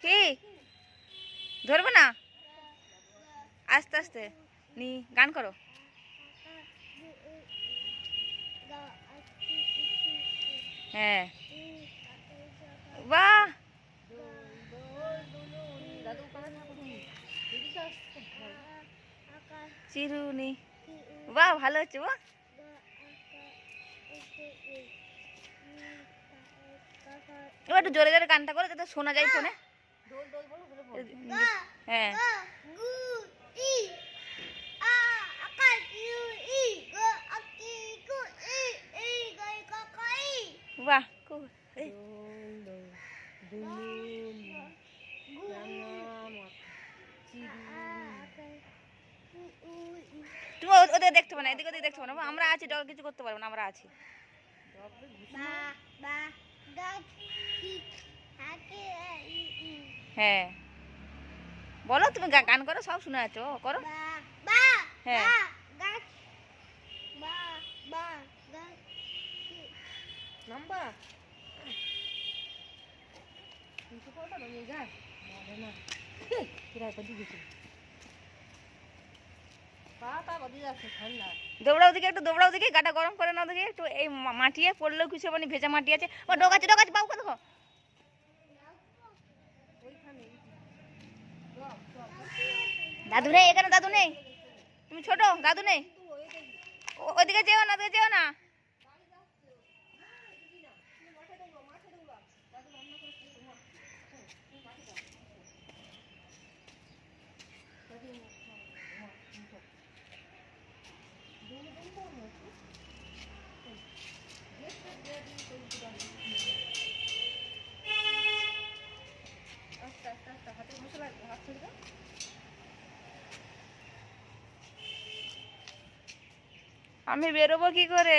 কি ধরবে না? আস্তে আস্তে নি গান করো। হ্যাঁ বাহ চিরুনি বাহ ভালো হচ্ছে বাহ। এবার একটু জোরে জোরে গানটা করো যাতে শোনা যায় ফোনে। হ্যাঁ বাহ খুব তুমি ওদের দেখতে পাবো না, এদিকে ওদিকে দেখতে পাবো না, আমরা আছি, ডগ কিছু করতে পারবো না, আমরা আছি। হ্যাঁ বলো, তুমি গান করো, সব শুনে যাচ্ছ, করো। হ্যাঁ দৌড়াও দিকে, একটু দৌড়াও দিকে, গাটা গরম করে নাও দিকে একটু, এই মাটিয়ে পড়লেও কিছু মানে ভেজা মাটি আছে। ও ডগ আছে, ডগ আছে, বাবু দেখো। দাদু নেই এখানে, দাদু নেই, তুমি ছোট, দাদু নেই, ওইদিকে যেও না, ওদিকে যেও না। আমি বেরোবো কি করে?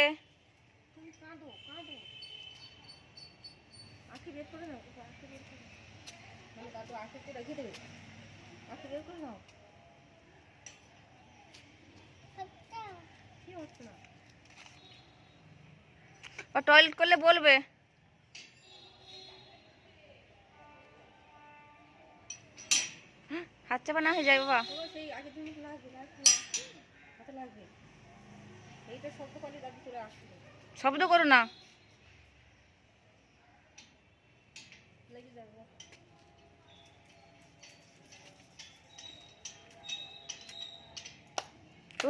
টয়লেট করলে বলবে। হাত চাপা না হয়ে যায় বাবা। শব্দ করো না।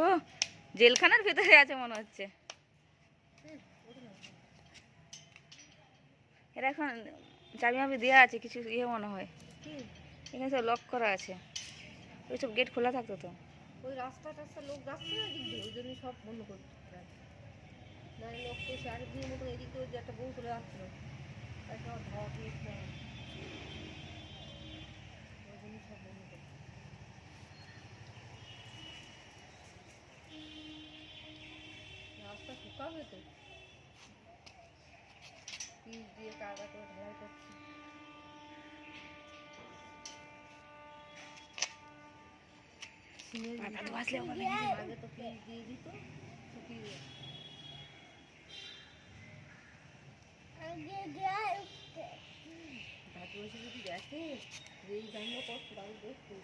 ও জেলখানার ভেতরে আছে মনে হচ্ছে। এরা এখন চাবি মাবি দেওয়া আছে, কিছু ইয়ে মনে হয়, এখানে সব লক করা আছে, ওইসব গেট খোলা থাকতো তো। ওই রাস্তা লোক যাচ্ছে না এদিক দিয়ে, ওই জন্য সব বন্ধ করতে লোক তো সে আগের দিনের মতো এদিক দিয়ে যে একটা বউ চলে যাচ্ছিল, সব ধোয়া দিয়েছে, ওই জন্য সব বন্ধ করতে। রাস্তা শুকাবে তো, পিচ দিয়ে কাদা করে ঢালাই করছে। আগে তো পিচ দিয়ে দিত, শুকিয়ে যদি দেখে এই গানটা কষ্ট দেখতে।